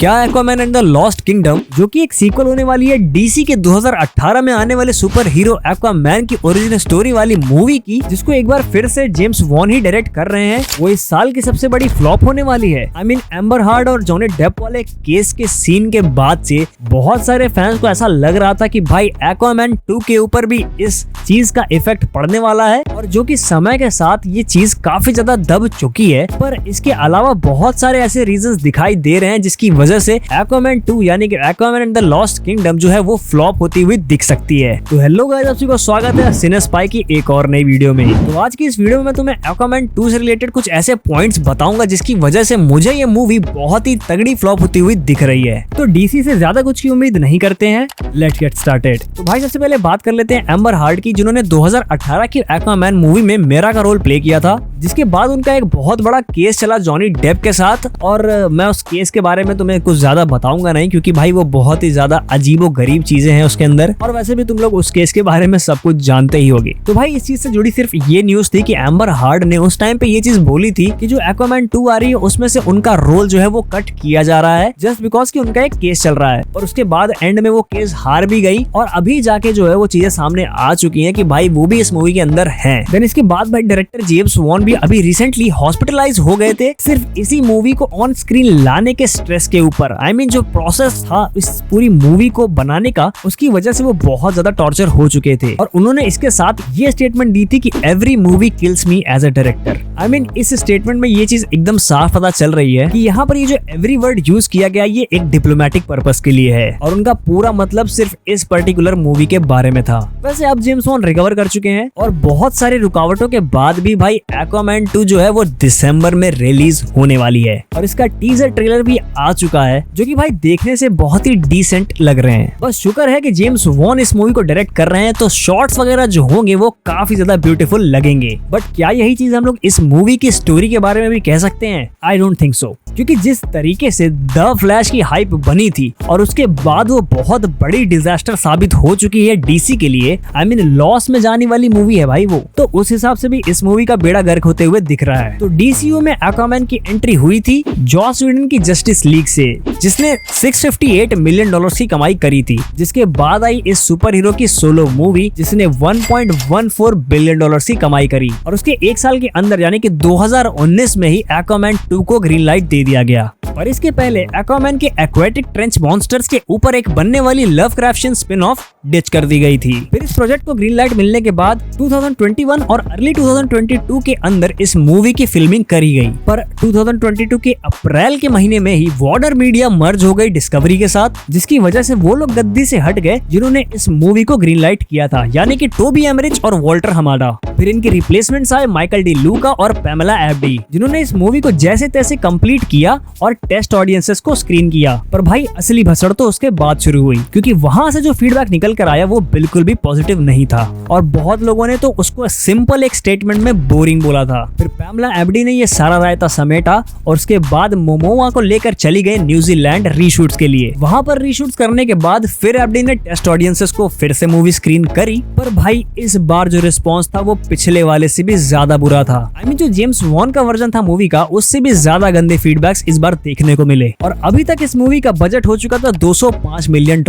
क्या Aquaman and the lost kingdom, जो कि एक सीक्वल होने वाली है डीसी के 2018 में आने वाले सुपर हीरो एक्वामैन की ओरिजिनल स्टोरी वाली मूवी की, जिसको एक बार फिर से जेम्स वॉन ही डायरेक्ट कर रहे हैं, वो इस साल की सबसे बड़ी फ्लॉप होने वाली है। आई मीन एम्बर हार्ड और जॉनी डेप वाले केस के सीन के बाद से बहुत सारे फैंस को ऐसा लग रहा था कि भाई एक्वामैन 2 के ऊपर भी इस चीज का इफेक्ट पड़ने वाला है, और जो कि समय के साथ ये चीज काफी ज्यादा दब चुकी है। पर इसके अलावा बहुत सारे ऐसे रीजंस दिखाई दे रहे हैं जिसकी वजह से एक्वामैन 2 यानी कि Aquaman and the lost kingdom जो है वो फ्लॉप होती हुई दिख सकती है। तो हेलो गाइस, आप सभी को स्वागत है सिनेस्पाई की एक और नई वीडियो में। तो आज की इस वीडियो में मैं तुम्हें एक्वामैन 2 से रिलेटेड कुछ ऐसे पॉइंट्स बताऊंगा जिसकी वजह से मुझे ये मूवी बहुत ही तगड़ी फ्लॉप होती हुई दिख रही है। तो डीसी से ज्यादा कुछ की उम्मीद नहीं करते हैं, लेट्स गेट स्टार्टेड। तो भाई सबसे पहले बात कर लेते हैं एम्बर हार्ड की, जिन्होंने 2018 की एक्वामैन मूवी में मेरा का रोल प्ले किया था, जिसके बाद उनका एक बहुत बड़ा केस चला जॉनी डेप के साथ। और मैं उस केस के बारे में तुम्हें कुछ ज्यादा बताऊंगा नहीं, क्योंकि भाई वो बहुत ही ज्यादा अजीबो गरीब चीजें हैं उसके अंदर, और वैसे भी तुम लोग उस केस के बारे में सब कुछ जानते ही होगे। तो भाई इस चीज से जुड़ी सिर्फ ये न्यूज थी कि एम्बर हार्ड ने उस टाइम पे ये चीज बोली थी कि जो एक्वामैन 2 आ रही है उसमें से उनका रोल जो है वो कट किया जा रहा है, जस्ट बिकॉज कि उनका एक केस चल रहा है। और उसके बाद एंड में वो केस हार भी गई, और अभी जाके जो है वो चीजें सामने आ चुकी है कि भाई वो भी इस मूवी के अंदर है। देन इसके बाद भाई डायरेक्टर जेम्स वॉन भी अभी रिसेंटली हॉस्पिटलाइज हो गए थे, सिर्फ इसी मूवी को ऑन स्क्रीन लाने के स्ट्रेस के ऊपर। आई मीन जो प्रोसेस था इस पूरी मूवी को बनाने का, उसकी वजह से वो बहुत ज्यादा टॉर्चर हो चुके थे। और उन्होंने इसके साथ ये स्टेटमेंट दी थी कि every movie kills me as a director. I mean इस स्टेटमेंट में ये चीज एकदम साफ पता चल रही है कि यहाँ पर ये जो एवरी वर्ड यूज किया गया ये एक डिप्लोमेटिक पर्पस के लिए है, और उनका पूरा मतलब सिर्फ इस पर्टिकुलर मूवी के बारे में था। वैसे अब जेम्स वॉन रिकवर कर चुके हैं, और बहुत सारी रुकावटों के बाद भी भाई एक्वामैन 2 जो है वो दिसंबर में रिलीज होने वाली है, और इसका टीजर ट्रेलर भी आ चुका है, जो कि भाई देखने से बहुत ही डिसेंट लग रहे हैं। बस शुक्र है कि जेम्स वॉन इस मूवी को डायरेक्ट कर रहे हैं, तो शॉट्स वगैरह जो होंगे वो काफी ज्यादा ब्यूटीफुल लगेंगे। बट क्या यही चीज हम लोग इस मूवी की स्टोरी के बारे में भी कह सकते हैं? आई डोंट थिंक सो, क्योंकि जिस तरीके से द फ्लैश की हाइप बनी थी और उसके बाद वो बहुत बड़ी डिजास्टर साबित हो चुकी है डीसी के लिए। आई मीन लॉस में जाने वाली मूवी है भाई वो, तो उस हिसाब से भी इस मूवी का बेड़ा गर्क होते हुए दिख रहा है। तो डीसीयू में एक्वामैन की एंट्री हुई थी जॉस व्हीडन की जस्टिस लीग से, जिसने $658 मिलियन की कमाई करी थी। जिसके बाद आई इस सुपर हीरो की सोलो मूवी, जिसने $1.14 बिलियन की कमाई करी, और उसके एक साल के अंदर यानी कि 2019 में ही एक्वामैन 2 को ग्रीन लाइट दे दिया गया। पर इसके पहले एक्वामैन के एक्वेटिक ट्रेंच मॉन्स्टर्स के ऊपर एक बनने वाली लवक्राफ्टियन स्पिन ऑफ डिच कर दी गई थी। फिर इस प्रोजेक्ट को ग्रीन लाइट मिलने के बाद 2021 और अर्ली 2022 के अंदर इस मूवी की फिल्मिंग करी गई। पर 2022 के अप्रैल के महीने में ही वार्नर मीडिया मर्ज हो गई डिस्कवरी के साथ, जिसकी वजह से वो लोग गद्दी से हट गए जिन्होंने इस मूवी को ग्रीन लाइट किया था, यानी कि टोबी एमरिच और वॉल्टर हमाडा। फिर इनके रिप्लेसमेंट्स आए माइकल डी लूका और पैमेला एब्डी, जिन्होंने इस मूवी को जैसे तैसे कंप्लीट किया और टेस्ट ऑडियंसेस को स्क्रीन किया। पर भाई असली भसड़ तो उसके बाद शुरू हुई, क्योंकि वहां से जो फीडबैक निकल कर आया वो बिल्कुल भी पॉजिटिव नहीं था, और बहुत लोगों ने तो उसको सिंपल एक स्टेटमेंट में बोरिंग बोला था। फिर पैमेला एब्डी ने ये सारा रायता समेटा, और उसके बाद मोमोआ को लेकर चली गई न्यूजीलैंड रीशूट्स के लिए। वहां पर रीशूट्स करने के बाद फिर एब्डी ने टेस्ट ऑडियंसेस को फिर से मूवी स्क्रीन करी, पर भाई इस बार जो रिस्पॉन्स था वो पिछले वाले से भी ज्यादा बुरा था। आई मीन जो जेम्स वॉन का वर्जन था मूवी का, उससे भी ज्यादा गंदे फीडबैक्स इस बार देखने को मिले। और अभी तक इस मूवी का बजट हो चुका था $205 मिलियन,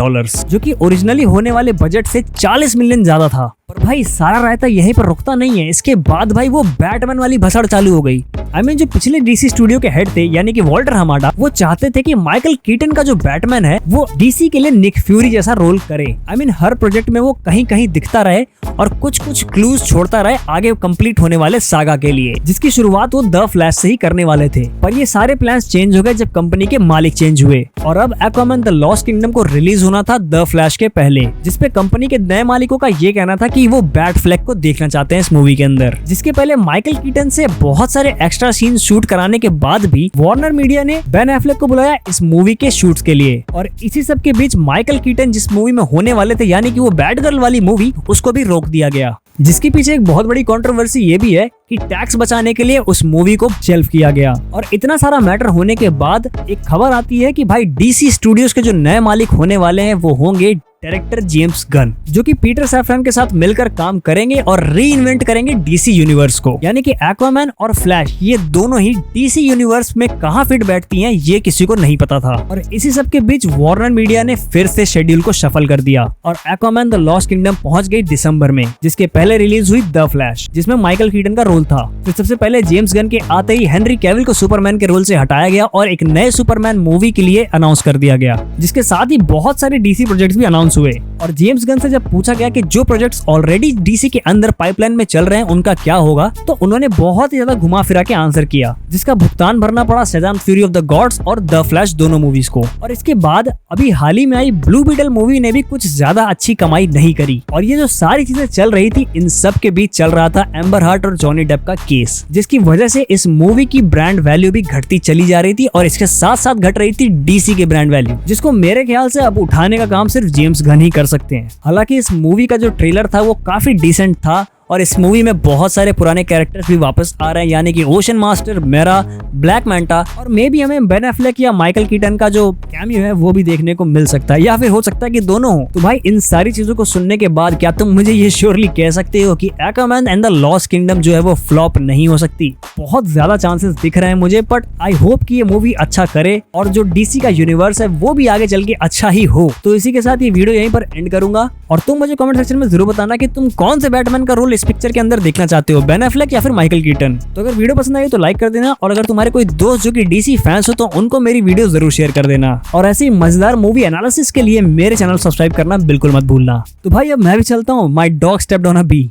जो कि ओरिजिनली होने वाले बजट से 40 मिलियन ज्यादा था। पर भाई सारा रायता यहीं पर रुकता नहीं है, इसके बाद भाई वो बैटमैन वाली भसड़ चालू हो गई। आई मीन जो पिछले डीसी स्टूडियो के हेड थे यानी कि वॉल्टर हमाडा, वो चाहते थे कि माइकल कीटन का जो बैटमैन है वो डीसी के लिए निक फ्यूरी जैसा रोल करे। आई मीन हर प्रोजेक्ट में वो कहीं कहीं दिखता रहे और कुछ कुछ क्लूज छोड़ता रहे आगे कंप्लीट होने वाले सागा के लिए, जिसकी शुरुआत वो द फ्लैश से ही करने वाले थे। पर ये सारे प्लान्स चेंज हो गए जब कंपनी के मालिक चेंज हुए, और अब एक्वामैन द लॉस्ट किंगडम को रिलीज होना था द फ्लैश के पहले, जिसपे कंपनी के नए मालिकों का ये कहना था कि वो बैट फ्लैग को देखना चाहते हैं इस मूवी के अंदर। जिसके पहले माइकल कीटन से बहुत सारे एक्स्ट्रा सीन शूट कराने के बाद भी वार्नर मीडिया ने बेन एफ्लेक को बुलाया इस मूवी के शूट्स के लिए, और इसी सब के बीच माइकल कीटन जिस मूवी में होने वाले थे यानी कि वो बैट गर्ल वाली मूवी, उसको भी रोक दिया गया। जिसके पीछे एक बहुत बड़ी कंट्रोवर्सी ये भी है कि टैक्स बचाने के लिए उस मूवी को शेल्फ किया गया। और इतना सारा मैटर होने के बाद एक खबर आती है कि भाई डीसी स्टूडियोज के जो नए मालिक होने वाले हैं वो होंगे डायरेक्टर जेम्स गन, जो कि पीटर सैफरन के साथ मिलकर काम करेंगे और री इन्वेंट करेंगे डीसी यूनिवर्स को। यानी कि एक्वामैन और फ्लैश ये दोनों ही डीसी यूनिवर्स में कहां फिट बैठती हैं ये किसी को नहीं पता था। और इसी सब के बीच वार्नर मीडिया ने फिर से शेड्यूल को शफल कर दिया और एक्वामैन द लॉस्ट किंगडम पहुंच गई दिसंबर में, जिसके पहले रिलीज हुई द फ्लैश, जिसमें माइकल कीटन का रोल था। फिर सबसे पहले जेम्स गन के आते ही हेनरी कैविल को सुपरमैन के रोल से हटाया गया और एक नए सुपरमैन मूवी के लिए अनाउंस कर दिया गया, जिसके साथ ही बहुत सारे डीसी प्रोजेक्ट्स भी अनाउंस हुए। और जेम्स गन से जब पूछा गया कि जो प्रोजेक्ट्स ऑलरेडी डीसी के अंदर पाइपलाइन में चल रहे हैं उनका क्या होगा, तो उन्होंने बहुत ही ज्यादा घुमा फिरा के आंसर किया, जिसका भुगतान भरना पड़ा Shazam fury of the gods और द फ्लैश दोनों मूवीज को। और इसके बाद अभी हाल ही में आई ब्लू बीटल मूवी ने भी कुछ ज्यादा अच्छी कमाई नहीं करी। और ये जो सारी चीजें चल रही थी, इन सब के बीच चल रहा था एम्बर हार्ट और जॉनी डेप का केस, जिसकी वजह से इस मूवी की ब्रांड वैल्यू भी घटती चली जा रही थी और इसके साथ साथ घट रही थी डीसी की ब्रांड वैल्यू, जिसको मेरे ख्याल से अब उठाने का काम सिर्फ जेम्स गन ही कर सकते हैं। हालांकि इस मूवी का जो ट्रेलर था वो काफी डिसेंट था और इस मूवी में बहुत सारे पुराने कैरेक्टर्स भी वापस आ रहे हैं, यानी कि ओशन मास्टर, मेरा, ब्लैक मैंटा और मे भी हमें बेन एफ्लेक या माइकल कीटन का जो कैमियो है वो भी देखने को मिल सकता है, या फिर हो सकता है कि दोनों हो। तो भाई इन सारी चीजों को सुनने के बाद क्या तुम मुझे ये श्योरली कह सकते हो कि Aquaman and the lost kingdom जो है वो फ्लॉप नहीं हो सकती? बहुत ज्यादा चांसेस दिख रहे हैं मुझे, बट आई होप कि ये मूवी अच्छा करे और जो डीसी का यूनिवर्स है वो भी आगे चल के अच्छा ही हो। तो इसी के साथ ये वीडियो यहीं पर एंड करूंगा और तुम मुझे कमेंट सेक्शन में जरूर बताना कि तुम कौन से बैटमैन का रोल इस पिक्चर के अंदर देखना चाहते हो, बेन एफ्लेक या फिर माइकल कीटन। तो अगर वीडियो पसंद आई तो लाइक कर देना और अगर तुम्हारे कोई दोस्त जो कि डीसी फैंस हो तो उनको मेरी वीडियो जरूर शेयर कर देना और ऐसी मजेदार मूवी एनालिसिस के लिए मेरे चैनल सब्सक्राइब करना बिल्कुल मत भूलना। तो भाई अब मैं भी चलता हूँ, my dog stepped on a B.